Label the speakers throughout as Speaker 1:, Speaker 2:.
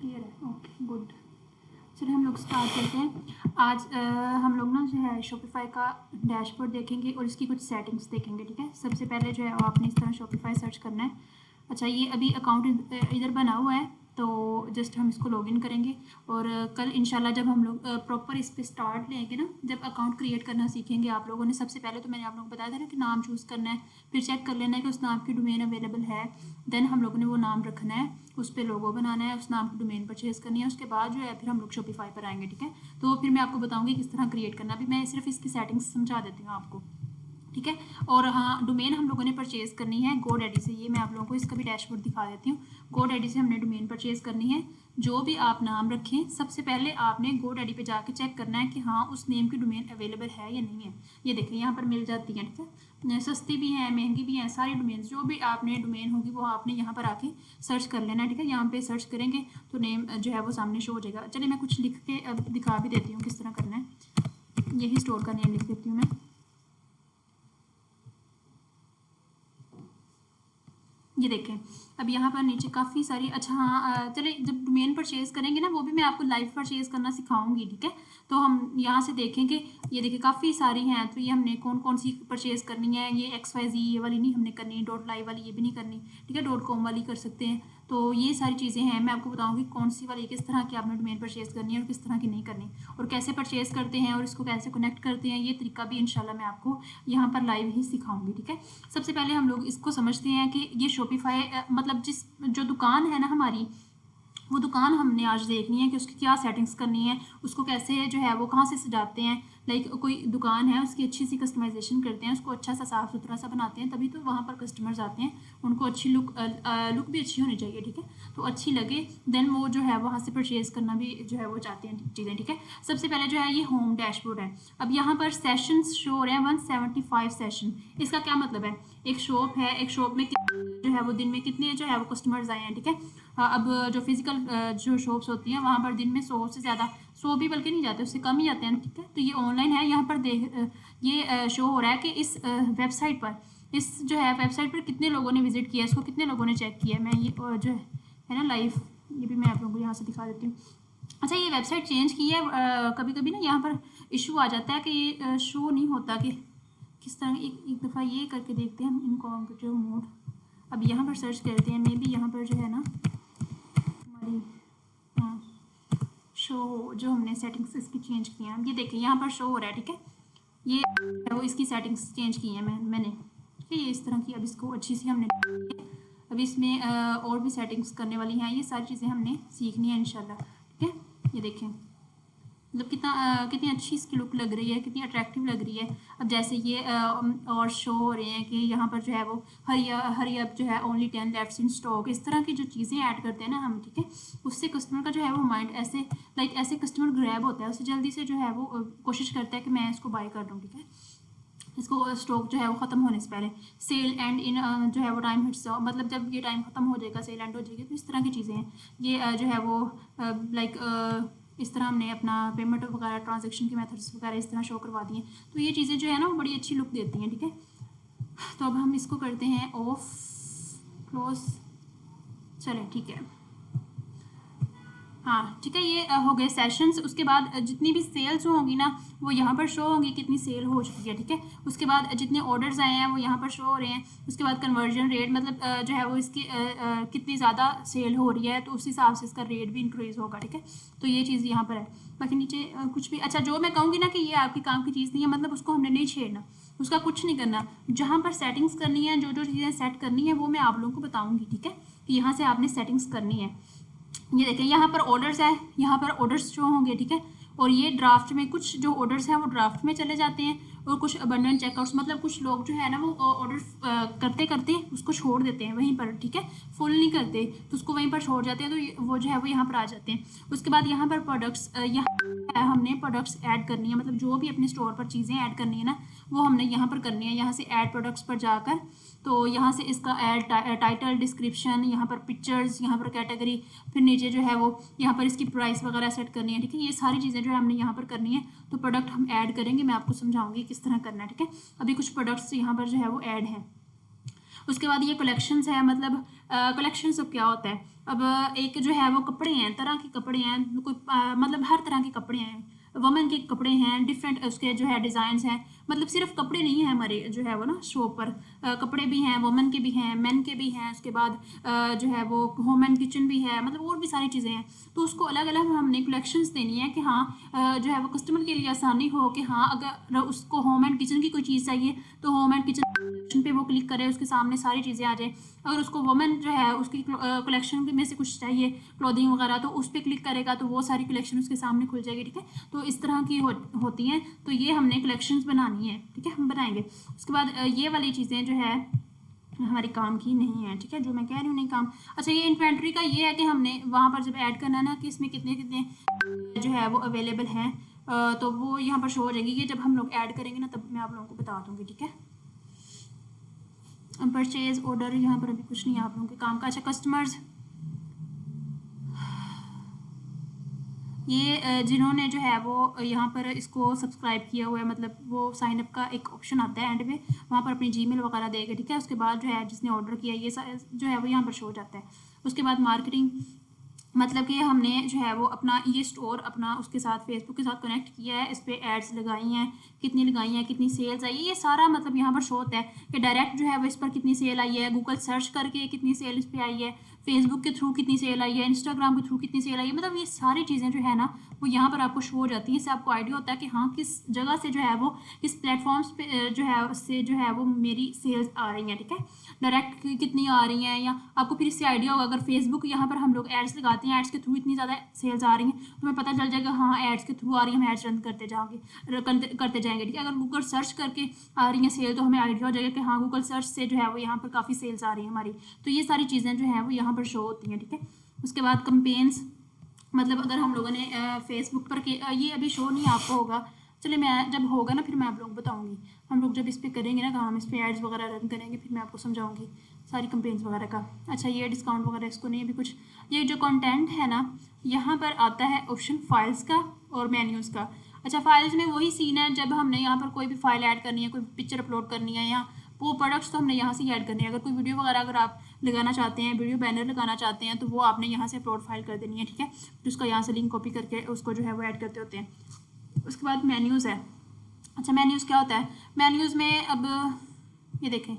Speaker 1: Clear है? Okay good. चलिए हम लोग स्टार्ट करते हैं। आज हम लोग ना जो है शॉपिफाई का डैशबोर्ड देखेंगे और इसकी कुछ सेटिंग्स देखेंगे। ठीक है, सबसे पहले जो है आपने इस तरह शॉपिफाई सर्च करना है। अच्छा, ये अभी अकाउंट इधर बना हुआ है तो जस्ट हम इसको लॉगिन करेंगे और कल इंशाल्लाह जब हम लोग प्रॉपर इस पे स्टार्ट लेंगे ना, जब अकाउंट क्रिएट करना सीखेंगे आप लोगों ने, सबसे पहले तो मैंने आप लोगों को बताया था ना कि नाम चूज़ करना है, फिर चेक कर लेना है कि उस नाम की डोमेन अवेलेबल है, देन हम लोगों ने वो नाम रखना है, उस पर लोगो बनाना है, उस नाम की डोमेन परचेज करनी है, उसके बाद जो है फिर हम लोग शॉपिफाई पर आएंगे। ठीक है, तो फिर मैं आपको बताऊँगी किस तरह क्रिएट करना। अभी मैं सिर्फ इसकी सेटिंग्स समझा देती हूँ आपको। ठीक है, और हाँ, डोमेन हम लोगों ने परचेज़ करनी है GoDaddy से। ये मैं आप लोगों को इसका भी डैशबोर्ड दिखा देती हूँ। GoDaddy से हमने डोमेन परचेज़ करनी है। जो भी आप नाम रखें, सबसे पहले आपने GoDaddy पे जाके चेक करना है कि हाँ उस नेम की डोमेन अवेलेबल है या नहीं है। ये देखिए यहाँ पर मिल जाती है। ठीक है, सस्ती भी हैं, महंगी भी हैं, सारी डोमेन जो भी आपने डोमेन होगी वो आपने यहाँ पर आके सर्च कर लेना है। ठीक है, यहाँ पे सर्च करेंगे तो नेम जो है वो सामने शो हो जाएगा। चलिए मैं कुछ लिख के अब दिखा भी देती हूँ किस तरह करना है। यही स्टोर का नेम लिख देती हूँ मैं। ये देखें, अब यहाँ पर नीचे काफ़ी सारी, अच्छा हाँ चलिए जब डोमेन परचेज़ करेंगे ना वो भी मैं आपको लाइव परचेज़ करना सिखाऊंगी। ठीक है, तो हम यहाँ से देखेंगे, ये देखिए काफ़ी सारी हैं। तो ये हमने कौन कौन सी परचेज़ करनी है, ये XYZ ये वाली नहीं हमने करनी, .live वाली ये भी नहीं करनी। ठीक है, .com वाली कर सकते हैं। तो ये सारी चीज़ें हैं, मैं आपको बताऊँगी कौन सी वाली किस तरह की आपने डोमेन परचेज़ करनी है और किस तरह की नहीं करनी, और कैसे परचेज़ करते हैं और इसको कैसे कनेक्ट करते हैं। ये तरीका भी इंशाल्लाह मैं आपको यहाँ पर लाइव ही सिखाऊंगी। ठीक है, सबसे पहले हम लोग इसको समझते हैं कि ये शॉपिफाई मतलब जिस जो दुकान है ना हमारी, वो दुकान हमने आज देखनी है कि उसकी क्या सेटिंग्स करनी है, उसको कैसे जो है वो कहाँ से सजाते हैं। लाइक कोई दुकान है उसकी अच्छी सी कस्टमाइजेशन करते हैं, उसको अच्छा सा साफ़ सुथरा सा बनाते हैं, तभी तो वहाँ पर कस्टमर्स आते हैं। उनको अच्छी लुक भी अच्छी होनी चाहिए। ठीक है, तो अच्छी लगे देन वो जो है वहाँ से परचेज़ करना भी जो है वो चाहते हैं चीज़ें। ठीक है, सबसे पहले जो है ये होम डैशबोर्ड है। अब यहाँ पर सेशंस शो हो रहे हैं 175 सेशन। इसका क्या मतलब है, एक शॉप है, एक शॉप में जो है वो दिन में कितने जो है वो कस्टमर्स आए हैं। ठीक है, अब जो फिजिकल जो शॉप्स होती हैं वहाँ पर दिन में 100 से ज़्यादा, 100 भी बल्कि नहीं जाते, उससे कम ही जाते हैं। ठीक है, तो ये ऑनलाइन है। यहाँ पर ये शो हो रहा है कि इस वेबसाइट पर, इस जो है वेबसाइट पर कितने लोगों ने विजिट किया, इसको कितने लोगों ने चेक किया। मैं ये जो है ना लाइव, ये भी मैं आप लोगों को यहाँ से दिखा देती हूँ। अच्छा, ये वेबसाइट चेंज की है, कभी कभी ना यहाँ पर इशू आ जाता है कि ये शो नहीं होता कि किस तरह। एक दफ़ा ये करके देखते हैं हम इनकॉग्निटिव मोड। अब यहाँ पर सर्च करते हैं, मे बी यहाँ पर जो है ना हमारी शो जो हमने सेटिंग्स इसकी चेंज की हैं, ये देखिए यहाँ पर शो हो रहा है। ठीक है, ये वो इसकी सेटिंग्स चेंज की हैं मैंने। ठीक है, ये इस तरह की, अब इसको अच्छी सी हमने, अब इसमें और भी सेटिंग्स करने वाली हैं। ये सारी चीज़ें हमने सीखनी है इंशाल्लाह। ठीक है, ये देखें मतलब कितनी अच्छी इसकी लुक लग रही है, कितनी अट्रैक्टिव लग रही है। अब जैसे ये और शो हो रहे हैं कि यहाँ पर जो है वो हरी अप जो है ओनली 10 लेफ्ट इन स्टॉक, इस तरह की जो चीज़ें ऐड करते हैं ना हम। ठीक है, उससे कस्टमर का जो है वो माइंड ऐसे लाइक ऐसे कस्टमर ग्रैब होता है, उससे जल्दी से जो है वो कोशिश करता है कि मैं इसको बाय कर लूँ। ठीक है, इसको स्टॉक जो है वो ख़त्म होने से पहले, सेल एंड इन जो है वो टाइम हिट्स, मतलब जब ये टाइम ख़त्म हो जाएगा, सेल एंड हो जाएगी। तो इस तरह की चीज़ें हैं। ये जो है वो लाइक इस तरह हमने अपना पेमेंट वगैरह ट्रांजैक्शन के मेथड्स वगैरह इस तरह शो करवा दिए। तो ये चीज़ें जो है ना वो बड़ी अच्छी लुक देती हैं। ठीक है, तो अब हम इसको करते हैं ऑफ, क्लोज। चलें ठीक है, हाँ ठीक है, ये हो गए सेशंस। उसके बाद जितनी भी सेल्स होंगी ना वो यहाँ पर शो होंगी, कितनी सेल हो चुकी है। ठीक है, उसके बाद जितने ऑर्डर्स आए हैं वो यहाँ पर शो हो रहे हैं। उसके बाद कन्वर्जन रेट, मतलब जो है वो इसकी कितनी ज़्यादा सेल हो रही है तो उस हिसाब से इसका रेट भी इंक्रीज़ होगा। ठीक है, तो ये चीज़ यहाँ पर है। बाकी नीचे कुछ भी, अच्छा जो मैं कहूँगी ना कि ये आपके काम की चीज़ नहीं है, मतलब उसको हमने नहीं छेड़ना, उसका कुछ नहीं करना। जहाँ पर सेटिंग्स करनी है, जो जो चीज़ें सेट करनी है वो मैं आप लोगों को बताऊँगी। ठीक है, कि यहाँ से आपने सेटिंग्स करनी है। ये देखिए यहाँ पर ऑर्डर्स है, यहाँ पर ऑर्डर्स जो होंगे। ठीक है, और ये ड्राफ्ट में कुछ जो ऑर्डर्स हैं वो ड्राफ्ट में चले जाते हैं, और कुछ अबंडेंट चेकआउट्स, मतलब कुछ लोग जो है ना वो ऑर्डर करते करते उसको छोड़ देते हैं वहीं पर। ठीक है, फुल नहीं करते तो उसको वहीं पर छोड़ जाते हैं, तो वो जो है वो यहाँ पर आ जाते हैं। उसके बाद यहाँ पर प्रोडक्ट्स, यहाँ हमने प्रोडक्ट्स ऐड करनी है, मतलब जो भी अपने स्टोर पर चीज़ें ऐड करनी है ना वो हमने यहाँ पर करनी है। यहाँ से ऐड प्रोडक्ट्स पर जाकर, तो यहाँ से इसका ऐड टाइटल, डिस्क्रिप्शन, यहाँ पर पिक्चर्स, यहाँ पर कैटेगरी, फिर नीचे जो है वो यहाँ पर इसकी प्राइस वगैरह सेट करनी है। ठीक है, ये सारी चीज़ें जो है हमने यहाँ पर करनी है। तो प्रोडक्ट हम ऐड करेंगे, मैं आपको समझाऊंगी किस तरह करना है। ठीक है, अभी कुछ प्रोडक्ट्स यहाँ पर जो है वो ऐड हैं। उसके बाद ये कलेक्शंस है, मतलब कलेक्शंस अब क्या होता है, अब एक जो है वो कपड़े हैं, तरह के कपड़े हैं, कोई मतलब हर तरह के कपड़े हैं, वुमेन के कपड़े हैं, डिफरेंट उसके जो है डिज़ाइंस हैं, मतलब सिर्फ कपड़े नहीं है हमारे जो है वो ना शॉप पर, कपड़े भी हैं, वुमेन के भी हैं, मेन के भी हैं, उसके बाद जो है वो होम एंड किचन भी है, मतलब और भी सारी चीज़ें हैं। तो उसको अलग अलग हमने कलेक्शंस देनी है कि हाँ जो है वो कस्टमर के लिए आसानी हो कि हाँ अगर उसको होम एंड किचन की कोई चीज़ चाहिए तो होम एंड किचन पे वो क्लिक करे, उसके सामने सारी चीज़ें आ जाए। अगर उसको वुमेन जो है उसकी कलेक्शन में से कुछ चाहिए क्लोथिंग वगैरह, तो उस पर क्लिक करेगा तो वो सारी कलेक्शन उसके सामने खुल जाएगी, ठीक है। तो इस तरह की होती हैं, तो ये हमने कलेक्शंस बनानी है, ठीक है, हम बनाएंगे। उसके बाद ये वाली चीज़ें जो है हमारी काम की नहीं है, ठीक है, जो मैं कह रही हूँ नहीं काम। अच्छा, ये इन्वेंट्री का ये है कि हमने वहाँ पर जब ऐड करना है ना कि इसमें कितने कितने जो है वो अवेलेबल हैं, तो वो यहाँ पर शो हो जाएगी। ये जब हम लोग ऐड करेंगे ना तब मैं आप लोगों को बता दूँगी, ठीक है। परचेज ऑर्डर यहाँ पर अभी कुछ नहीं है आप लोगों के काम का। अच्छा, कस्टमर्स, ये जिन्होंने जो है वो यहाँ पर इसको सब्सक्राइब किया हुआ है, मतलब वो साइन अप का एक ऑप्शन आता है एंड में, वहाँ पर अपनी जीमेल वगैरह देगा, ठीक है। उसके बाद जो है जिसने ऑर्डर किया ये जो है वो यहाँ पर शो हो जाता है। उसके बाद मार्केटिंग, मतलब कि हमने जो है वो अपना ये स्टोर अपना उसके साथ फेसबुक के साथ कनेक्ट किया है, इस पर एड्स लगाई हैं, कितनी लगाई हैं, कितनी सेल्स आई है, ये सारा मतलब यहाँ पर शो होता है कि डायरेक्ट जो है वो इस पर कितनी सेल आई है, गूगल सर्च करके कितनी सेल इस पर आई है, फेसबुक के थ्रू कितनी सेल आई है, इंस्टाग्राम के थ्रू कितनी सेल आई है, मतलब ये सारी चीज़ें जो है ना वो यहाँ पर आपको शो हो जाती हैं। इससे आपको आइडिया होता है कि हाँ किस जगह से जो है वो किस प्लेटफॉर्म्स पे जो है उससे जो है वो मेरी सेल्स आ रही हैं, ठीक है, डायरेक्ट कितनी आ रही हैं। या आपको फिर इससे आइडिया होगा, अगर फेसबुक यहाँ पर हम लोग एड्स लगाते हैं, एड्स के थ्रू इतनी ज़्यादा सेल्स आ रही हैं तो हमें पता चल जाएगा हाँ एड्स के थ्रू आ रही है, हम एड्स रन करते जाएंगे, ठीक है। अगर गूगल सर्च करके आ रही हैं सेल तो हमें आइडिया हो जाएगा कि हाँ गूगल सर्च से जो है वो यहाँ पर काफ़ी सेल्स आ रही है हमारी। तो ये सारी चीज़ें जो हैं वो यहाँ पर शो होती हैं, ठीक है। उसके बाद कंपेन्स, मतलब अगर हम लोगों ने फेसबुक पर ये अभी शो नहीं आपको होगा, चलिए मैं जब होगा ना फिर मैं आप लोगों को बताऊंगी। हम लोग जब इस पर करेंगे ना काम, इस पर एड्स वगैरह रन करेंगे फिर मैं आपको समझाऊंगी सारी कंपेन्स वगैरह का। अच्छा, ये डिस्काउंट वगैरह इसको नहीं अभी कुछ, ये जो कंटेंट है ना यहाँ पर आता है ऑप्शन फाइल्स का और मेन्यूज़ का। अच्छा, फाइल्स में वही सीन है, जब हमने यहाँ पर कोई भी फाइल ऐड करनी है, कोई पिक्चर अपलोड करनी है या वो प्रोडक्ट्स तो हमने यहाँ से ही ऐड करनी है। अगर कोई वीडियो वगैरह अगर आप लगाना चाहते हैं, वीडियो बैनर लगाना चाहते हैं, तो वो आपने यहाँ से अपलोड फाइल कर देनी है, ठीक है। फिर उसका यहाँ से लिंक कॉपी करके उसको जो है वो ऐड करते होते हैं। उसके बाद मेन्यूज़ है। अच्छा, मेन्यूज़ क्या होता है? मेन्यूज़ में अब ये देखें,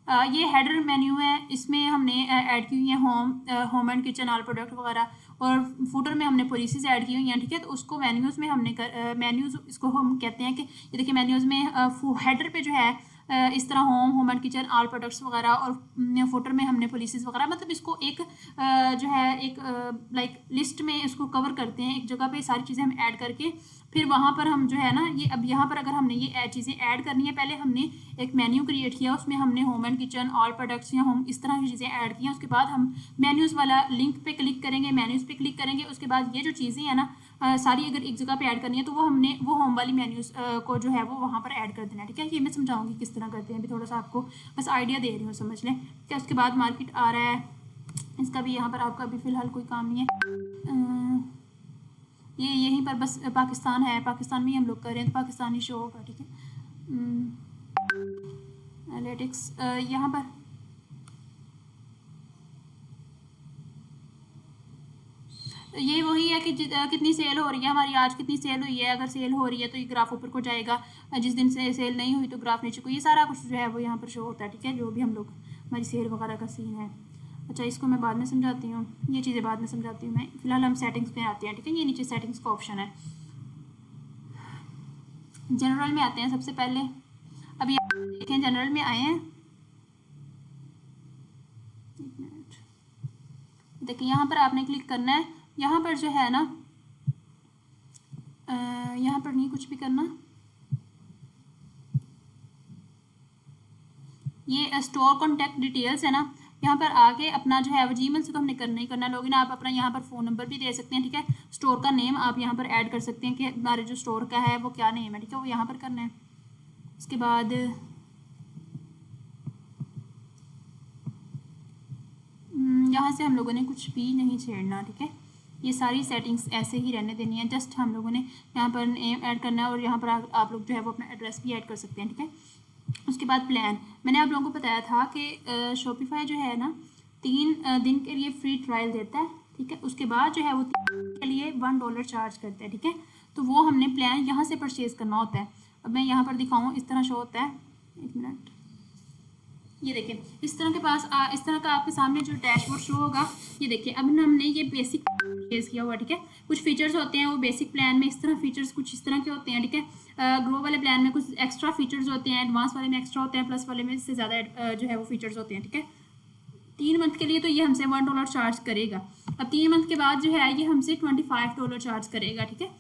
Speaker 1: ये हेडर मेन्यू है, इसमें हमने ऐड की हुई है home and kitchen all product वगैरह, और फूटर में हमने पॉलिसीज ऐड की हुई हैं, ठीक है। तो उसको मेन्यूज़ में हमने मेन्यूज़ इसको हम कहते हैं कि ये देखिए मेन्यूज़ में हेडर पे जो है इस तरह home and kitchen all products वगैरह, और फुटर में हमने पॉलिसीज वगैरह, मतलब इसको एक जो है एक लाइक लिस्ट में इसको कवर करते हैं, एक जगह पे सारी चीज़ें हम ऐड करके फिर वहाँ पर हम जो है ना ये अब यहाँ पर अगर हमने ये चीज़ें ऐड करनी है, पहले हमने एक मेन्यू क्रिएट किया, उसमें हमने home and kitchen all products या होम इस तरह की चीज़ें ऐड की हैं। उसके बाद हम मेन्यूज़ वाला लिंक पे क्लिक करेंगे, मेन्यूज़ पे क्लिक करेंगे, उसके बाद ये जो चीज़ें हैं ना सारी अगर एक जगह पे ऐड करनी है तो वो हमने वो होम वाली मेन्यूज़ को जो है वो वहाँ पर ऐड कर देना है, ठीक है। ये मैं समझाऊंगी किस तरह करते हैं, अभी थोड़ा सा आपको बस आइडिया दे रही हूँ, समझ लें। क्या उसके बाद मार्केट आ रहा है, इसका भी यहाँ पर आपका अभी फ़िलहाल कोई काम नहीं है। ये यहीं पर बस पाकिस्तान है, पाकिस्तान में ही हम लोग कर रहे हैं तो पाकिस्तानी शो होगा, ठीक है। एनालिटिक्स यहाँ पर ये वही है कि कितनी सेल हो रही है हमारी, आज कितनी सेल हुई है। अगर सेल हो रही है तो ये ग्राफ ऊपर को जाएगा, जिस दिन से सेल नहीं हुई तो ग्राफ नीचे को, ये सारा कुछ जो है वो यहाँ पर शो होता है, ठीक है, जो भी हम लोग हमारी सेल वगैरह का सीन है। अच्छा, इसको मैं बाद में समझाती हूँ, ये चीज़ें बाद में समझाती हूँ मैं, फिलहाल हम सेटिंग्स पे आते हैं, ठीक है। ये नीचे सेटिंग्स का ऑप्शन है, जनरल में आते हैं सबसे पहले। अभी देखें जनरल में आए हैं, एक मिनट, देखिए यहाँ पर आपने क्लिक करना है। यहाँ पर जो है ना यहाँ पर नहीं कुछ भी करना, ये स्टोर कॉन्टैक्ट डिटेल्स है ना, यहाँ पर आके अपना जो है वो जीमेल से तो हमने करना ही करना है लॉगिन। आप अपना यहाँ पर फ़ोन नंबर भी दे सकते हैं, ठीक है। स्टोर का नेम आप यहाँ पर ऐड कर सकते हैं कि हमारे जो स्टोर का है वो क्या नेम है, ठीक है, वो यहाँ पर करना है। उसके बाद यहाँ से हम लोगों ने कुछ भी नहीं छेड़ना, ठीक है। ये सारी सेटिंग्स ऐसे ही रहने देनी है, जस्ट हम लोगों ने यहाँ पर नेम ऐड करना है और यहाँ पर आप लोग जो है वो अपना एड्रेस भी ऐड कर सकते हैं, ठीक है। उसके बाद प्लान, मैंने आप लोगों को बताया था कि शॉपिफाई जो है ना दिन के लिए फ्री ट्रायल देता है, ठीक है। उसके बाद जो है वो 3 दिन के लिए $1 चार्ज करता है, ठीक है। तो वो हमने प्लान यहाँ से परचेज़ करना होता है। अब मैं यहाँ पर दिखाऊँ, इस तरह शो होता है, 1 मिनट, ये देखिए इस तरह के पास इस तरह का आपके सामने जो डैशबोर्ड शो होगा। ये देखिए अब हमने ये बेसिक परचेज किया हुआ, ठीक है। कुछ फीचर्स होते हैं वो बेसिक प्लान में, इस तरह फीचर्स कुछ इस तरह के होते हैं, ठीक है। ग्रो वाले प्लान में कुछ एक्स्ट्रा फीचर्स होते हैं, एडवांस वाले में एक्स्ट्रा होते हैं, प्लस वाले में इससे ज़्यादा जो है वो फीचर्स होते हैं, ठीक है। 3 मंथ के लिए तो ये हमसे $1 चार्ज करेगा। अब 3 मंथ के बाद जो है ये हमसे $25 चार्ज करेगा, ठीक है।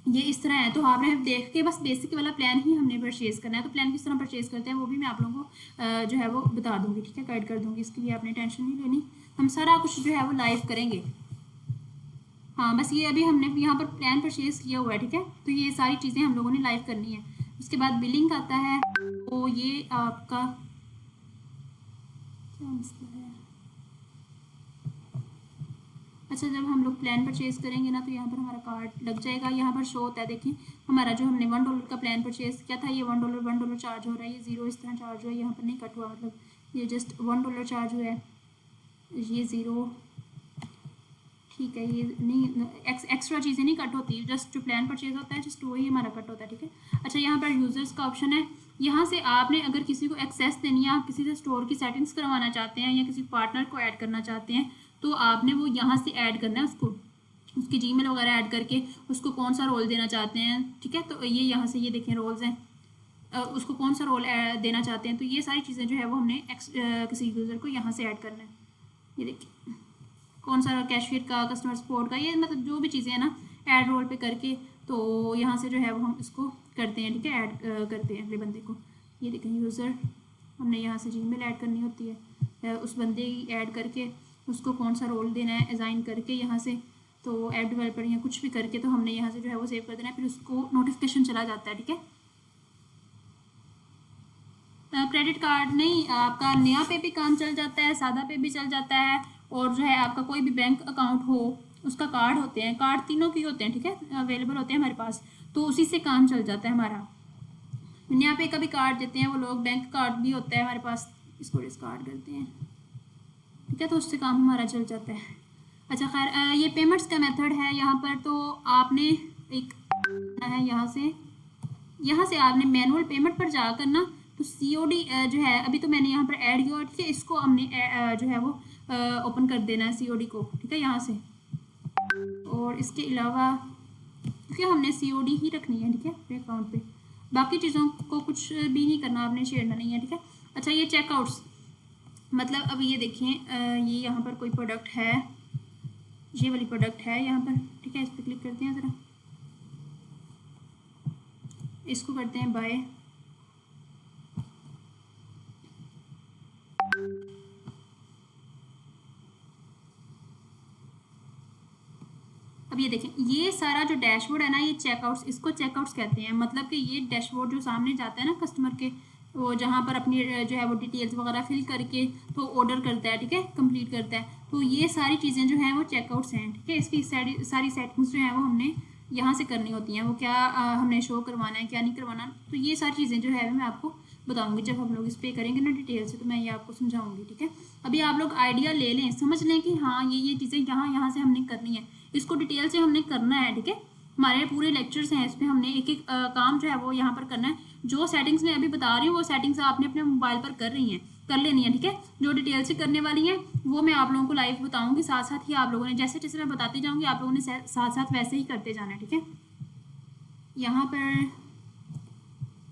Speaker 1: ये इस तरह है। तो आपने देख के बस बेसिक वाला प्लान ही हमने परचेज़ करना है। तो प्लान किस तरह परचेज़ करते हैं वो भी मैं आप लोगों को जो है वो बता दूंगी, ठीक है, गाइड कर दूंगी। इसके लिए आपने टेंशन नहीं लेनी, हम सारा कुछ जो है वो लाइव करेंगे। हाँ बस ये अभी हमने यहाँ पर प्लान परचेज़ किया हुआ है, ठीक है। तो ये सारी चीज़ें हम लोगों ने लाइव करनी है। उसके बाद बिलिंग आता है, तो ये आपका क्या मसला है। अच्छा, जब हम लोग प्लान परचेज़ करेंगे ना तो यहाँ पर हमारा कार्ड लग जाएगा। यहाँ पर शो होता है, देखिए हमारा जो हमने $1 का प्लान परचेज़ किया था ये $1 चार्ज हो रहा है। ये 0 इस तरह चार्ज हुआ है, यहाँ पर नहीं कट हुआ, मतलब ये जस्ट $1 चार्ज हुआ है, ये 0, ठीक है। ये नहीं एक्स्ट्रा चीज़ें नहीं कट होती, जस्ट जो प्लान परचेज़ होता है जस्ट वही हमारा कट होता है, ठीक है। अच्छा, यहाँ पर यूज़र्स का ऑप्शन है। यहाँ से आपने अगर किसी को एक्सेस देनी है, आप किसी से स्टोर की सेटिंग्स करवाना चाहते हैं या किसी पार्टनर को ऐड करना चाहते हैं, तो आपने वो यहाँ से ऐड करना है उसको, उसकी जीमेल वगैरह ऐड करके उसको कौन सा रोल देना चाहते हैं, ठीक है। तो ये यहाँ से ये देखें रोल्स हैं, उसको कौन सा रोल देना चाहते हैं। तो ये सारी चीज़ें जो है वो हमने किसी यूज़र को यहाँ से ऐड करना है। ये देखिए कौन सा कैशियर का, कस्टमर सपोर्ट का, ये मतलब जो भी चीज़ें हैं ना ऐड रोल पे करके, तो यहाँ से जो है वो हम इसको करते हैं, ठीक है, ऐड करते हैं अगले बंदे को। ये देखें यूज़र, हमने यहाँ से जीमेल ऐड करनी होती है, उस बंदे की ऐड करके उसको कौन सा रोल देना है असाइन करके यहाँ से, तो ऐप डेवलपर या कुछ भी करके तो हमने यहाँ से जो है वो सेव कर देना है, फिर उसको नोटिफिकेशन चला जाता है, ठीक है। क्रेडिट कार्ड नहीं, आपका नया पे भी काम चल जाता है, सादा पे भी चल जाता है, और जो है आपका कोई भी बैंक अकाउंट हो उसका कार्ड होते हैं, कार्ड तीनों की होते हैं, ठीक है, अवेलेबल होते हैं हमारे पास, तो उसी से काम चल जाता है हमारा। नया पे का भी कार्ड देते हैं वो लोग, बैंक कार्ड भी होता है हमारे पास, इसको डिस्कार्ड करते हैं, ठीक है, तो उससे काम हमारा चल जाता है। अच्छा खैर, ये पेमेंट्स का मेथड है यहाँ पर, तो आपने एक है यहाँ से आपने मैनुअल पेमेंट पर जाकर ना, तो COD जो है अभी तो मैंने यहाँ पर ऐड किया, ठीक है, इसको हमने जो है वो ओपन कर देना है COD को, ठीक है, यहाँ से। और इसके अलावा क्योंकि हमने COD ही रखनी है, ठीक है, अपने अकाउंट पे, बाकी चीज़ों को कुछ भी नहीं करना, आपने छेड़ना नहीं है, ठीक है। अच्छा, ये चेकआउट्स, मतलब अब ये देखें, ये यहाँ पर कोई प्रोडक्ट है, ये वाली प्रोडक्ट है यहाँ पर, ठीक है, इस पर क्लिक करते हैं ज़रा, इसको करते हैं बाय। अब ये देखें, ये सारा जो डैशबोर्ड है ना, ये चेकआउट्स, इसको चेकआउट्स कहते हैं। मतलब कि ये डैशबोर्ड जो सामने जाता है ना कस्टमर के, वो जहाँ पर अपनी जो है वो डिटेल्स वगैरह फिल करके तो ऑर्डर करता है, ठीक है, कंप्लीट करता है, तो ये सारी चीज़ें जो हैं वो चेकआउट्स हैं, ठीक है। इसकी सारी सेटिंग्स जो हैं वो हमने यहाँ से करनी होती हैं, वो क्या हमने शो करवाना है क्या नहीं करवाना, तो ये सारी चीज़ें जो है मैं आपको बताऊंगी जब हम लोग इस पे करेंगे ना डिटेल से, तो मैं ये आपको समझाऊंगी, ठीक है। अभी आप लोग आइडिया ले लें, समझ लें कि हाँ ये चीज़ें यहाँ से हमने करनी है, इसको डिटेल से हमने करना है, ठीक है। हमारे पूरे लेक्चर्स हैं, इस पर हमने एक एक काम जो है वो यहाँ पर करना है। जो सेटिंग्स मैं अभी बता रही हूँ वो सेटिंग्स आपने अपने मोबाइल पर कर लेनी है, ठीक है। जो डिटेल से करने वाली हैं वो मैं आप लोगों को लाइव बताऊंगी, साथ साथ ही आप लोगों ने जैसे जैसे मैं बताती जाऊँगी आप लोगों ने साथ साथ वैसे ही करते जाना है, ठीक है। यहाँ पर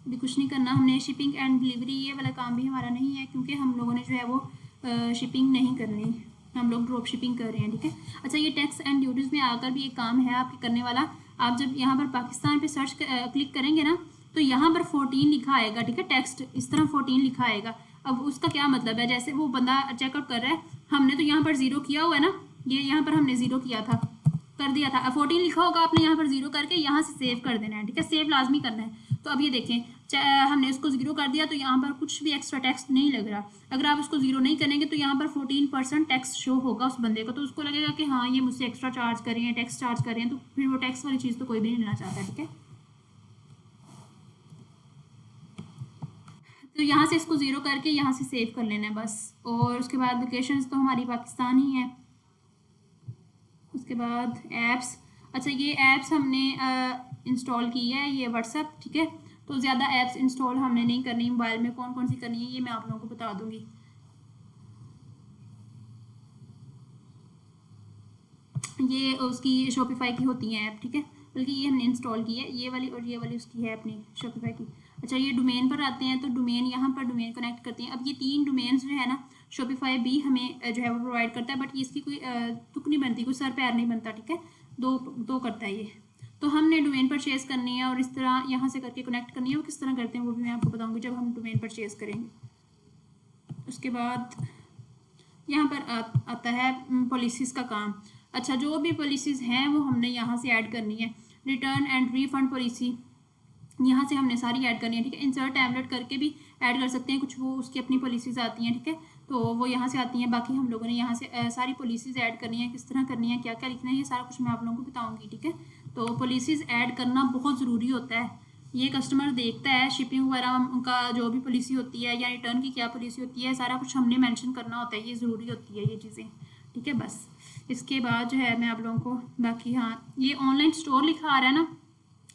Speaker 1: भी कुछ नहीं करना, हमने शिपिंग एंड डिलीवरी ये वाला काम भी हमारा नहीं है, क्योंकि हम लोगों ने जो है वो शिपिंग नहीं करनी, हम लोग ड्रॉप शिपिंग कर रहे हैं, ठीक है। अच्छा, ये टैक्स एंड ड्यूटीज़ में आकर भी एक काम है आपके करने वाला। आप जब यहाँ पर पाकिस्तान पे सर्च क्लिक करेंगे ना, तो यहाँ पर 14 लिखा आएगा, ठीक है, टेक्स्ट इस तरह 14 लिखा आएगा। अब उसका क्या मतलब है, जैसे वो बंदा चेकआउट कर रहा है, हमने तो यहाँ पर 0 किया हुआ है ना, ये यहाँ पर हमने 0 किया था, कर दिया था, 14 लिखा होगा, आपने यहाँ पर 0 करके यहाँ से सेव कर देना है, ठीक है, सेव लाजमी करना है। तो अब ये देखें, हमने इसको 0 कर दिया तो यहाँ पर कुछ भी एक्स्ट्रा टैक्स नहीं लग रहा। अगर आप इसको 0 नहीं करेंगे तो यहाँ पर 14% टैक्स शो होगा उस बंदे को, तो उसको लगेगा कि हाँ ये मुझसे एक्स्ट्रा चार्ज कर रहे हैं, टैक्स चार्ज कर रहे हैं, तो फिर वो टैक्स वाली चीज़ तो कोई भी नहीं लेना चाहता, ठीक है। तो यहाँ से इसको ज़ीरो करके यहाँ से सेव कर लेना है बस। और उसके बाद लोकेशंस तो हमारी पाकिस्तान ही है। उसके बाद ऐप्स, अच्छा ये ऐप्स हमने इंस्टॉल की है, ये व्हाट्सएप, ठीक है। तो ज़्यादा ऐप्स इंस्टॉल हमने नहीं करनी, मोबाइल में कौन कौन सी करनी है ये मैं आप लोगों को बता दूंगी। ये उसकी शॉपिफाई की होती हैं ऐप, ठीक है, बल्कि ये हमने इंस्टॉल की है, ये वाली और ये वाली उसकी है अपनी शॉपिफाई की। अच्छा ये डोमेन पर आते हैं, तो डोमेन यहाँ पर डोमेन कनेक्ट करते हैं। अब ये 3 डोमेन्स जो है ना, शॉपिफाई भी हमें जो है वो प्रोवाइड करता है, बट इसकी कोई तुक नहीं बनती, कोई सर पैर नहीं बनता, ठीक है, दो दो करता है ये। तो हमने डोमेन परचेज करनी है और इस तरह यहाँ से करके कनेक्ट करनी है। वो किस तरह करते हैं वो भी मैं आपको बताऊँगी जब हम डोमेन परचेज करेंगे। उसके बाद यहाँ पर आता है पॉलिसीज़ का काम। अच्छा जो भी पॉलिसीज़ हैं वो हमने यहाँ से ऐड करनी है। रिटर्न एंड रीफंड पॉलिसी यहाँ से हमने सारी ऐड करनी है, ठीक है। इंसर्ट टैबलेट करके भी ऐड कर सकते हैं, कुछ वो उसकी अपनी पॉलिसीज़ आती हैं, ठीक है, तो वो यहाँ से आती हैं। बाकी हम लोगों ने यहाँ से सारी पॉलिसीज़ ऐड करनी है, किस तरह करनी है, क्या क्या लिखना है, ये सारा कुछ मैं आप लोगों को बताऊँगी, ठीक है। तो पॉलिसीज़ ऐड करना बहुत ज़रूरी होता है। ये कस्टमर देखता है शिपिंग वगैरह उनका जो भी पॉलिसी होती है या रिटर्न की क्या पॉलिसी होती है, सारा कुछ हमने मेंशन करना होता है, ये ज़रूरी होती है ये चीज़ें, ठीक है। बस इसके बाद जो है मैं आप लोगों को बाकी, हाँ ये ऑनलाइन स्टोर लिखा आ रहा है ना,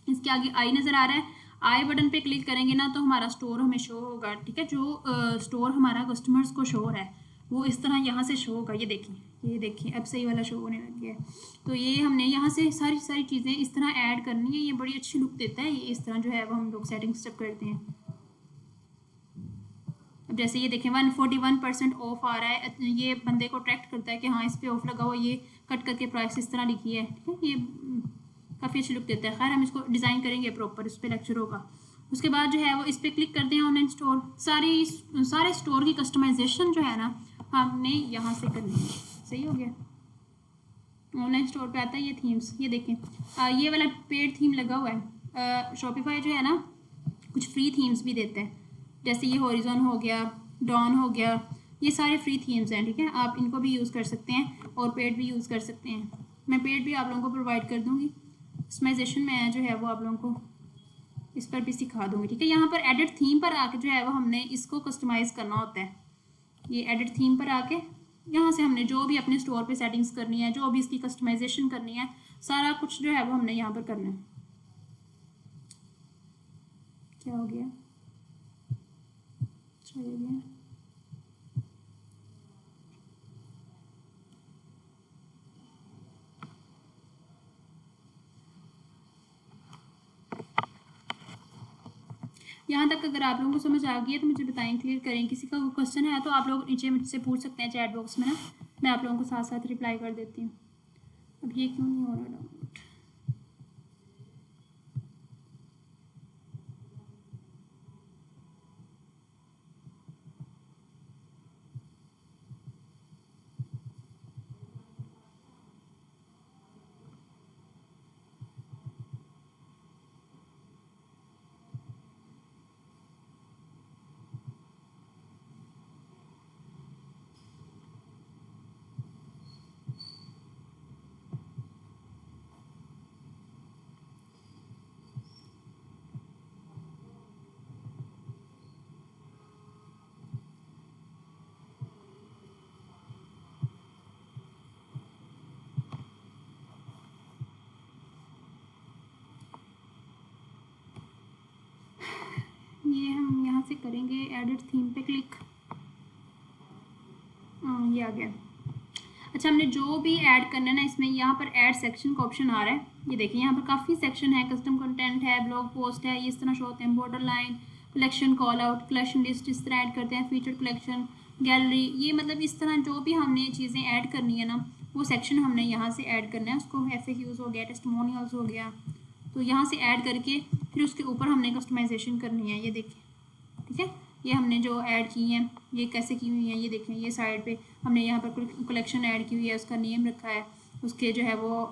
Speaker 1: इसके आगे आई नज़र आ रहा है, आई बटन पे क्लिक करेंगे ना तो हमारा स्टोर हमें शो होगा, ठीक है। जो स्टोर हमारा कस्टमर्स को शो है वो इस तरह यहाँ से शो होगा, ये देखिए अब सही वाला शो होने लग गया है। तो ये हमने यहाँ से सारी सारी चीज़ें इस तरह ऐड करनी है, ये बड़ी अच्छी लुक देता है, ये इस तरह जो है वो हम लोग सेटिंग स्टेप करते हैं। अब जैसे ये देखें 141% ऑफ आ रहा है, ये बंदे को अट्रैक्ट करता है कि हाँ इस पर ऑफ लगा हुआ, ये कट करके प्राइस इस तरह लिखी है, ठीक है, ये काफ़ी अच्छी लुक देता है। खैर हम इसको डिज़ाइन करेंगे प्रॉपर, इस पर लेक्चर होगा। उसके बाद जो है वो इस पर क्लिक करते हैं ऑनलाइन स्टोर, सारे स्टोर की कस्टमाइजेशन जो है ना हमने यहाँ से करनी है। सही हो गया। ऑनलाइन स्टोर पे आता है ये थीम्स, ये देखें ये वाला पेड थीम लगा हुआ है। शॉपिफाई जो है ना कुछ फ्री थीम्स भी देते हैं, जैसे ये हॉरिजॉन हो गया, डॉन हो गया, ये सारे फ्री थीम्स हैं, ठीक है। आप इनको भी यूज़ कर सकते हैं और पेड भी यूज़ कर सकते हैं। मैं पेड भी आप लोगों को प्रोवाइड कर दूँगी, कस्टमाइजेशन में जो है वो आप लोगों को इस पर भी सिखा दूँगी, ठीक है। यहाँ पर एडिट थीम पर आके जो है वो हमने इसको कस्टमाइज़ करना होता है। ये एडिट थीम पर आके यहाँ से हमने जो भी अपने स्टोर पे सेटिंग्स करनी है, जो भी इसकी कस्टमाइजेशन करनी है, सारा कुछ जो है वो हमने यहाँ पर करना है। क्या हो गया, चलिए गया। यहाँ तक अगर आप लोगों को समझ आ गई है तो मुझे बताएं, क्लियर करें। किसी का क्वेश्चन है तो आप लोग नीचे मुझसे पूछ सकते हैं चैट बॉक्स में ना, मैं आप लोगों को साथ साथ रिप्लाई कर देती हूँ। अब ये क्यों नहीं हो रहा डाउनलोड? ये हम यहाँ से करेंगे एडिट थीम पे क्लिक, ये आ गया। अच्छा हमने जो भी ऐड करना है ना इसमें, यहाँ पर ऐड सेक्शन का ऑप्शन आ रहा है, ये देखिए यहाँ पर काफ़ी सेक्शन है, कस्टम कंटेंट है, ब्लॉग पोस्ट है, ये इस तरह शो होते हैं, border line, collection call out, collection list इस तरह ऐड करते हैं, फीचर कलेक्शन, गैलरी, ये मतलब इस तरह जो भी हमने चीज़ें ऐड करनी है ना वो सेक्शन हमने यहाँ से ऐड करना है। उसको FAQs हो गया, टेस्टिमोनियल्स हो गया, तो यहाँ से ऐड करके फिर उसके ऊपर हमने कस्टमाइजेशन करनी है, ये देखिए, ठीक है। ये हमने जो ऐड की हैं ये कैसे की हुई हैं, ये देखें, ये साइड पे हमने यहाँ पर कलेक्शन ऐड की हुई है, उसका नेम रखा है, उसके जो है वो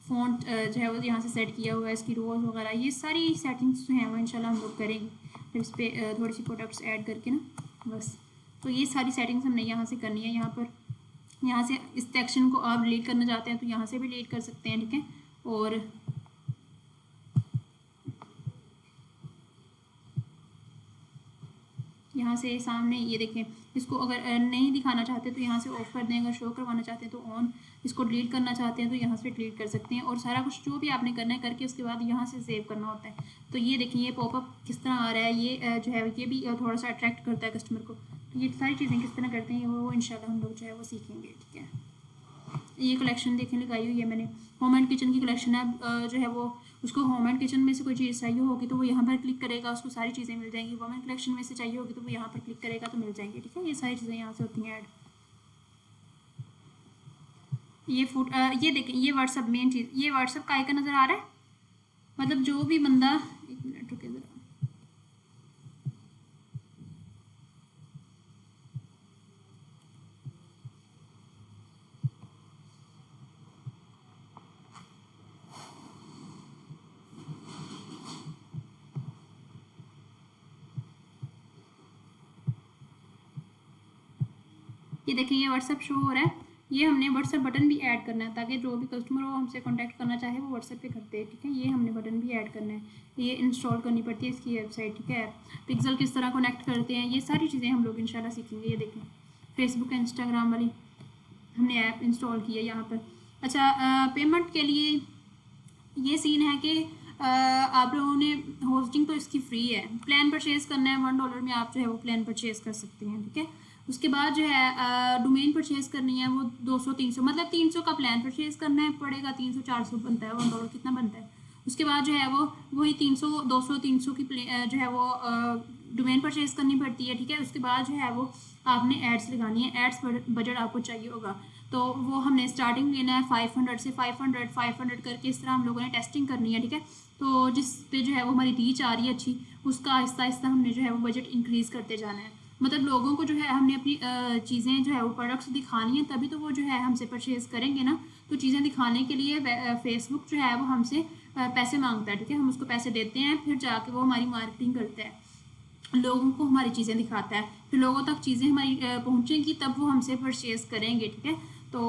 Speaker 1: फ़ॉन्ट जो है वो यहाँ से सेट किया हुआ है, इसकी रोज वगैरह, ये सारी सेटिंग्स जो हैं वो इंशाल्लाह हम लोग करेंगे फिर इस पर थोड़ी सी प्रोडक्ट्स ऐड करके ना, बस। तो ये सारी सेटिंग्स हमने यहाँ से करनी है। यहाँ से इस सेक्शन को आप डिलीट करना चाहते हैं तो यहाँ से भी डिलीट कर सकते हैं, ठीक है। और यहाँ से सामने ये देखें, इसको अगर नहीं दिखाना चाहते तो यहाँ से ऑफ कर दें, अगर शो करवाना चाहते हैं तो ऑन, इसको डिलीट करना चाहते हैं तो यहाँ से डिलीट कर सकते हैं। और सारा कुछ जो भी आपने करना है करके उसके बाद यहाँ से सेव करना होता है। तो ये देखें ये पॉपअप किस तरह आ रहा है, ये जो है ये भी थोड़ा सा अट्रैक्ट करता है कस्टमर को। तो ये सारी चीज़ें किस तरह करते हैं वो इंशाल्लाह हम लोग जो है वो सीखेंगे, ठीक है। ये कलेक्शन देखने लगाई हुई है मैंने, होम एंड किचन की कलेक्शन है। जो है वो उसको होम एंड किचन में से कोई चीज़ चाहिए होगी तो वो यहाँ पर क्लिक करेगा, उसको सारी चीज़ें मिल जाएंगी। वुमेन कलेक्शन में से चाहिए होगी तो वो यहाँ पर क्लिक करेगा तो मिल जाएंगी, ठीक है। ये सारी चीज़ें यहाँ से होती हैं ऐड। ये फूड ये देखें, ये व्हाट्सअप मेन चीज़, ये व्हाट्सअप का आइकन नज़र आ रहा है, मतलब जो भी बंदा, एक मिनट रुके ज़रा, ये देखें ये व्हाट्सअप शो हो रहा है। ये हमने व्हाट्सअप बटन भी ऐड करना है ताकि जो भी कस्टमर वो हमसे कांटेक्ट करना चाहे वो व्हाट्सअप पे करते हैं, ठीक है। ये हमने बटन भी ऐड करना है, ये इंस्टॉल करनी पड़ती है इसकी वेबसाइट, ठीक है। पिक्सल किस तरह कनेक्ट करते हैं, ये सारी चीज़ें हम लोग इंशाल्लाह सीखेंगे। ये देखें फेसबुक इंस्टाग्राम वाली हमने ऐप इंस्टॉल की है यहाँ पर। अच्छा पेमेंट के लिए ये सीन है कि आप लोगों ने होस्टिंग तो इसकी फ्री है, प्लान परचेज़ करना है $1 में आप जो है वो प्लान परचेज़ कर सकते हैं, ठीक है। उसके बाद जो है डोमेन परचेज़ करनी है वो 200-300, मतलब 300 का प्लान परचेज़ करना है पड़ेगा, 300-400 बनता है, $1 कितना बनता है। उसके बाद जो है वो वही 300-200-300 की जो है वो डोमेन परचेज़ करनी पड़ती है, ठीक है। उसके बाद जो है वो आपने एड्स लगानी है, एड्स बजट आपको चाहिए होगा तो वो हमने स्टार्टिंग लेना है 500 से, 500 करके इस तरह हम लोगों ने टेस्टिंग करनी है, ठीक है। तो जिस पे जो है वो हमारी रीच आ रही है अच्छी, उसका आहिस्ता आहिस्ता हमने जो है वो बजट इंक्रीज़ करते जाना है। मतलब लोगों को जो है हमने अपनी चीज़ें जो है वो प्रोडक्ट्स दिखानी है, तभी तो वो जो है हमसे परचेज़ करेंगे ना। तो चीज़ें दिखाने के लिए फेसबुक जो है वो हमसे पैसे मांगता है, ठीक है। हम उसको पैसे देते हैं, फिर जाके वो हमारी मार्केटिंग करता है, लोगों को हमारी चीज़ें दिखाता है, फिर लोगों तक चीज़ें हमारी पहुँचेंगी तब वो हमसे परचेज़ करेंगे, ठीक है। तो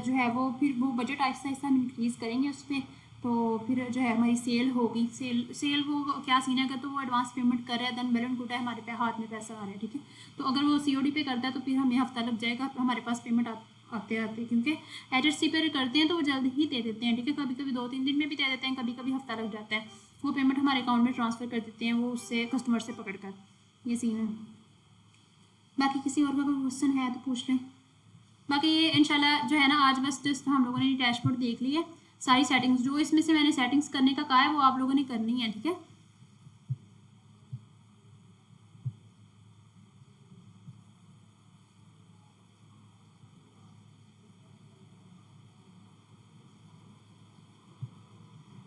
Speaker 1: जो है वो फिर वो बजट आहिस्ता आहिस्ता हम इंक्रीज़ करेंगे उस पर, तो फिर जो है हमारी सेल होगी। सेल वो क्या सीन है, अगर तो वो एडवांस पेमेंट कर रहा है देन वेल एंड गुड है, हमारे पे हाथ में पैसा आ रहा है, ठीक है। तो अगर वो COD पे करता है तो फिर हमें हफ्ता लग जाएगा हमारे पास पेमेंट आते आते, क्योंकि HSC पे करते हैं तो वो जल्द ही दे देते हैं, ठीक है। कभी कभी 2-3 दिन में भी दे देते हैं, कभी कभी हफ्ता लग जाता है, वो पेमेंट हमारे अकाउंट में ट्रांसफ़र कर देते हैं वो उससे कस्टमर से पकड़ कर। ये सीन है। बाकी किसी और का कोई क्वेश्चन है तो पूछ लें। बाकी ये इंशाल्लाह जो है ना आज बस जस्ट हम लोगों ने डैशबोर्ड देख ली है, सारी सेटिंग्स जो इसमें से मैंने सेटिंग्स करने का कहा है वो आप लोगों ने करनी है, ठीक है।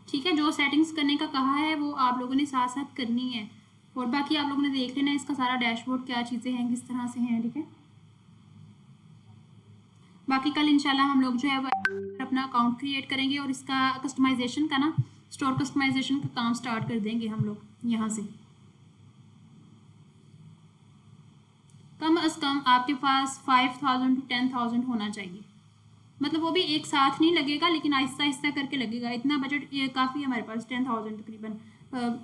Speaker 1: ठीक है, जो सेटिंग्स करने का कहा है वो आप लोगों ने साथ साथ करनी है, और बाकी आप लोगों ने देख लेना इसका सारा डैशबोर्ड क्या चीज़ें हैं किस तरह से हैं, ठीक है। बाकी कल इंशाल्लाह हम लोग जो है वो अपना अकाउंट क्रिएट करेंगे और इसका कस्टमाइजेशन का ना, स्टोर कस्टमाइजेशन का काम स्टार्ट कर देंगे हम लोग यहाँ से। कम अज़ कम आपके पास 5000 to 10,000 होना चाहिए, मतलब वो भी एक साथ नहीं लगेगा लेकिन आहिस्ता आहिस्ता करके लगेगा। इतना बजट ये काफ़ी है हमारे पास 10,000 तकरीबन,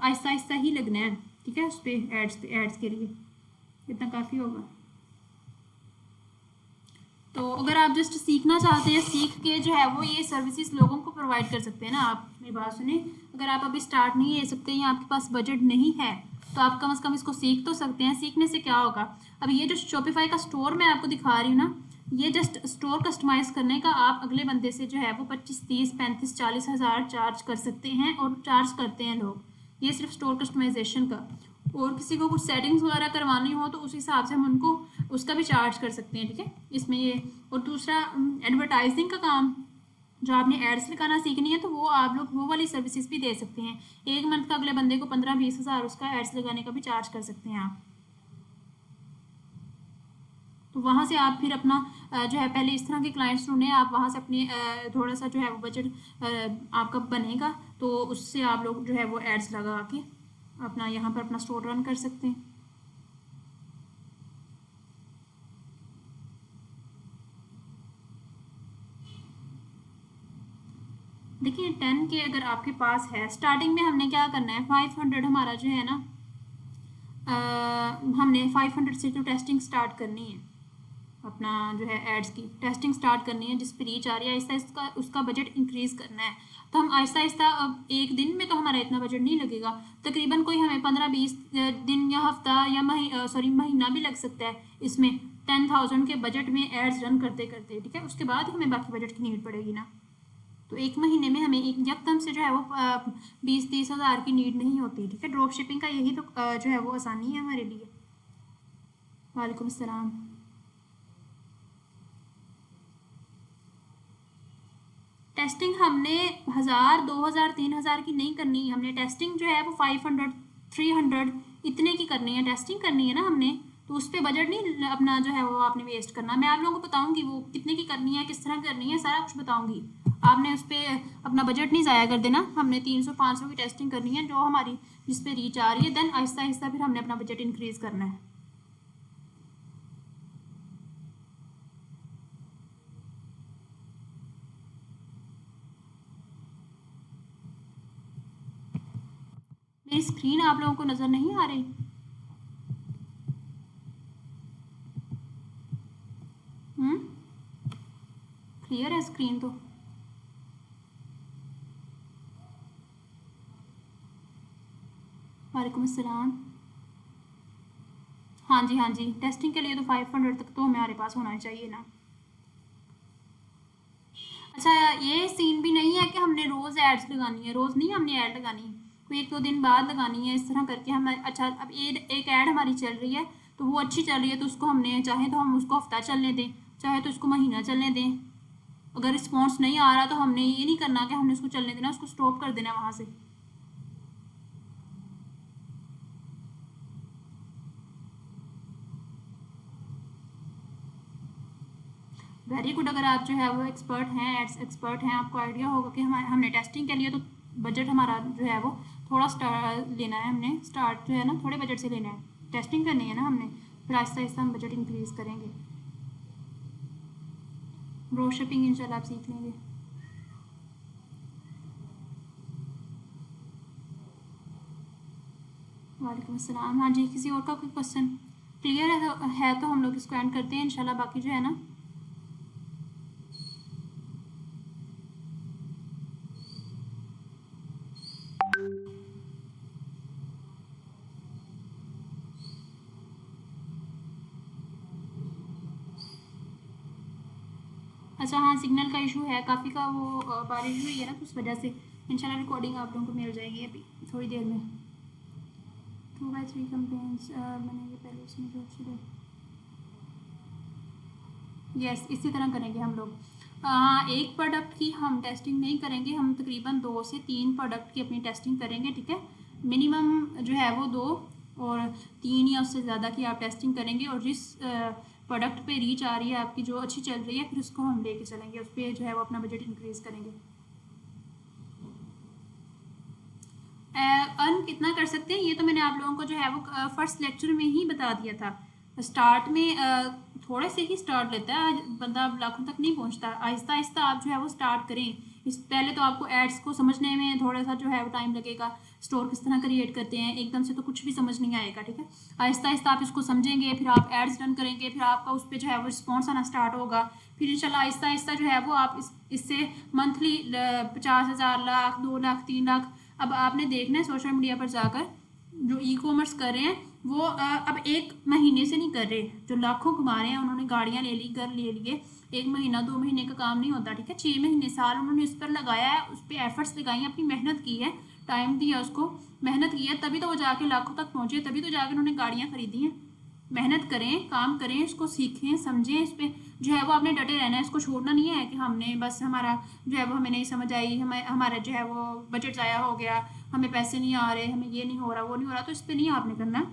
Speaker 1: आहिस्ता आहिस्ता ही लगना है, ठीक है। उस पर एड्स के लिए इतना काफ़ी होगा। तो अगर आप जस्ट सीखना चाहते हैं, सीख के जो है वो ये सर्विसेज लोगों को प्रोवाइड कर सकते हैं ना। आप मेरी बात सुने, अगर आप अभी स्टार्ट नहीं ले सकते या आपके पास बजट नहीं है तो आप कम से कम इसको सीख तो सकते हैं। सीखने से क्या होगा, अब ये जो शॉपिफाई का स्टोर मैं आपको दिखा रही हूँ ना, ये जस्ट स्टोर कस्टमाइज़ करने का आप अगले बंदे से जो है वो 25, 30, 35, 40 हज़ार चार्ज कर सकते हैं, और चार्ज करते हैं लोग, ये सिर्फ स्टोर कस्टमाइजेशन का। और किसी को कुछ सेटिंग्स वगैरह करवानी हो तो उस हिसाब से हम उनको उसका भी चार्ज कर सकते हैं, ठीक है। इसमें ये, और दूसरा एडवर्टाइजिंग का काम, जो आपने एड्स लगाना सीखनी है तो वो आप लोग वो वाली सर्विसेज भी दे सकते हैं। एक मंथ का अगले बंदे को 15-20 हज़ार उसका एड्स लगाने का भी चार्ज कर सकते हैं आप। तो वहाँ से आप फिर अपना जो है पहले इस तरह के क्लाइंट्स ढूंढें, आप वहाँ से अपने थोड़ा सा जो है वो बजट आपका बनेगा तो उससे आप लोग जो है वो एड्स लगा के अपना यहाँ पर अपना स्टोर रन कर सकते हैं। देखिए 10 के अगर आपके पास है, स्टार्टिंग में हमने क्या करना है, 500 हमारा जो है ना हमने 500 से तो टेस्टिंग स्टार्ट करनी है, अपना जो है एड्स की टेस्टिंग स्टार्ट करनी है, जिस पे रीच आ रही है आहिस्ता आहिस्ता उसका बजट इंक्रीज़ करना है। तो हम आहिस्ता आहिस्ता, अब एक दिन में तो हमारा इतना बजट नहीं लगेगा, तकरीबन कोई हमें 15-20 दिन या हफ्ता या महीना भी लग सकता है इसमें 10,000 के बजट में एड्स रन करते करते, ठीक है। उसके बाद हमें बाकी बजट की नीड पड़ेगी ना, तो एक महीने में हमें एक यकदम से जो है वो 20-30 हज़ार की नीड नहीं होती, ठीक है। ड्रॉप शिपिंग का यही तो जो है वो आसानी है हमारे लिए। वालेकुम अस्सलाम। टेस्टिंग हमने 1,000, 2,000, 3,000 की नहीं करनी, हमने टेस्टिंग जो है वो 500, 300 इतने की करनी है, टेस्टिंग करनी है ना हमने, तो उस पर बजट नहीं अपना जो है वो आपने वेस्ट करना। मैं आप लोगों को बताऊंगी वो कितने की करनी है, किस तरह करनी है, सारा कुछ बताऊंगी। आपने उस पर अपना बजट नहीं ज़ाया कर देना। हमने 300-500 की टेस्टिंग करनी है जो हमारी जिस पे रीच आ रही है, देन आहिस्ता आहिस्ता फिर हमने अपना बजट इंक्रीज़ करना है। मेरी स्क्रीन आप लोगों को नज़र नहीं आ रही? क्लियर है स्क्रीन तो? वालेकुम अस्सलाम। हाँ जी, हाँ जी, टेस्टिंग के लिए तो 500 तक तो हमारे पास होना चाहिए ना। अच्छा, ये सीन भी नहीं है कि हमने रोज़ एड्स लगानी है, रोज़ नहीं हमने ऐड लगानी, कोई 1-2 दिन बाद लगानी है, इस तरह करके हम। अच्छा, अब ये एक ऐड हमारी चल रही है तो वो अच्छी चल रही है, तो उसको हमने चाहे तो हम उसको हफ्ता चलने दें, चाहे तो उसको महीना चलने दें। अगर रिस्पॉन्स नहीं आ रहा तो हमने ये नहीं करना कि हमने उसको चलने देना, उसको स्टॉप कर देना वहाँ से। Very good. अगर आप जो है वो एक्सपर्ट हैं, एड्स एक्सपर्ट हैं, आपको आइडिया होगा कि हमने टेस्टिंग के लिए तो बजट हमारा जो है वो थोड़ा लेना है, हमने स्टार्ट जो है ना थोड़े बजट से लेना है, टेस्टिंग करनी है ना हमने, फिर आहिस्ता आहिस्ता हम बजट इंक्रीज़ करेंगे। ड्रॉप शिपिंग इंशाल्लाह आप सीख लेंगे। वालेकुम अस्सलाम। हाँ जी, किसी और का कोई क्वेश्चन क्लियर है तो हम लोग इसको एंड करते हैं इंशाल्लाह। बाकी जो है ना, अच्छा हाँ, सिग्नल का इशू है काफ़ी का, वो बारिश हुई है ना तो उस वजह से। इंशाल्लाह रिकॉर्डिंग आप लोगों को मिल जाएगी अभी थोड़ी देर में। 2/3 कंप्लेंट्स बनेंगे पहले उसमें जो यस, इसी तरह करेंगे हम लोग। हाँ, एक प्रोडक्ट की हम टेस्टिंग नहीं करेंगे, हम तकरीबन 2 से 3 प्रोडक्ट की अपनी टेस्टिंग करेंगे, ठीक है। मिनिमम जो है वो 2 और 3 या उससे ज़्यादा की आप टेस्टिंग करेंगे, और जिस प्रोडक्ट पे रीच आ रही है आपकी, जो अच्छी चल रही है, फिर उसको हम लेके चलेंगे, उस पर जो है वो अपना बजट इंक्रीज़ करेंगे। अर्न कितना कर सकते हैं ये तो मैंने आप लोगों को जो है वो फर्स्ट लेक्चर में ही बता दिया था। स्टार्ट में थोड़े से ही स्टार्ट लेता है बंदा, लाखों तक नहीं पहुंचता। आहिस्ता आहिस्ता आप जो है वो स्टार्ट करें। इस पहले तो आपको एड्स को समझने में थोड़ा सा जो है वो टाइम लगेगा, स्टोर किस तरह क्रिएट करते हैं, एकदम से तो कुछ भी समझ नहीं आएगा, ठीक है। आहिस्ता आहिस्ता आप इसको समझेंगे, फिर आप एड्स रन करेंगे, फिर आपका उस पर जो है वो रिस्पॉन्स आना स्टार्ट होगा, फिर इंशाल्लाह आहिस्ता आहिस्ता जो है वो आप इससे मंथली 50,000, लाख, 2 लाख, 3 लाख, अब आपने देखना है सोशल मीडिया पर जाकर जो ई कॉमर्स कर रहे हैं वो अब एक महीने से नहीं कर रहे, जो लाखों कमा रहे हैं, उन्होंने गाड़ियां ले ली, घर ले लिए, 1 महीना 2 महीने का काम नहीं होता, ठीक है। 6 महीने, साल उन्होंने इस पर लगाया है, उस पर एफर्ट्स लगाई हैं, अपनी मेहनत की है, टाइम दिया उसको, मेहनत की है, तभी तो वो जाके लाखों तक पहुंचे, तभी तो जाके उन्होंने गाड़ियाँ खरीदी हैं। मेहनत करें, काम करें, इसको सीखें, समझें, इस पर जो है वो आपने डटे रहना है, इसको छोड़ना नहीं है कि हमने बस हमारा जो है वो हमें नहीं समझ आई, हमें हमारा जो है वो बजट ज़ाया हो गया, हमें पैसे नहीं आ रहे, हमें ये नहीं हो रहा, वो नहीं हो रहा, तो इस पर नहीं आपने करना।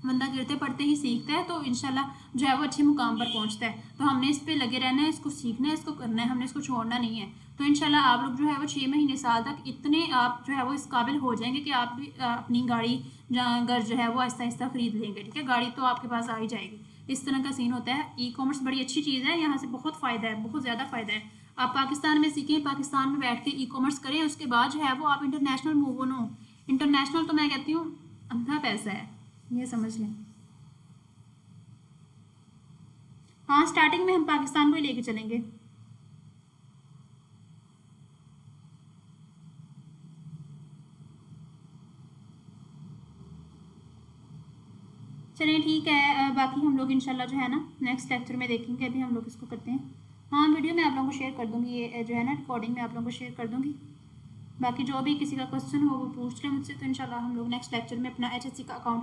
Speaker 1: बंदा गिरते पड़ते ही सीखता है, तो इंशाल्लाह जो है वो अच्छे मुकाम पर पहुंचता है। तो हमने इस पे लगे रहना है, इसको सीखना है, इसको करना है, हमने इसको छोड़ना नहीं है। तो इंशाल्लाह आप लोग जो है वो 6 महीने, साल तक इतने आप जो है वो इस काबिल हो जाएंगे कि आप भी अपनी गाड़ी घर जो है वो आहिस्ता आहिस्ता खरीद लेंगे, ठीक है। गाड़ी तो आपके पास आ ही जाएगी। इस तरह का सीन होता है। ई कॉमर्स बड़ी अच्छी चीज़ है, यहाँ से बहुत फ़ायदा है, बहुत ज़्यादा फ़ायदा है। आप पाकिस्तान में सीखें, पाकिस्तान में बैठ के ई कॉमर्स करें, उसके बाद जो है वो आप इंटरनेशनल मूव ऑन हो। इंटरनेशनल तो मैं कहती हूँ अंधा पैसा है, ये समझ लें। हाँ, स्टार्टिंग में हम पाकिस्तान को ही लेके चलेंगे। चलिए ठीक है, बाकी हम लोग इंशाल्लाह जो है ना नेक्स्ट लेक्चर में देखेंगे। अभी हम लोग इसको करते हैं। हाँ, वीडियो मैं आप लोगों को शेयर कर दूँगी, ये जो है ना रिकॉर्डिंग में आप लोगों को शेयर कर दूँगी। बाकी जो भी किसी का क्वेश्चन हो वो पूछ लें मुझसे, तो इंशाल्लाह हम लोग नेक्स्ट लेक्चर में अपना HSC का अकाउंट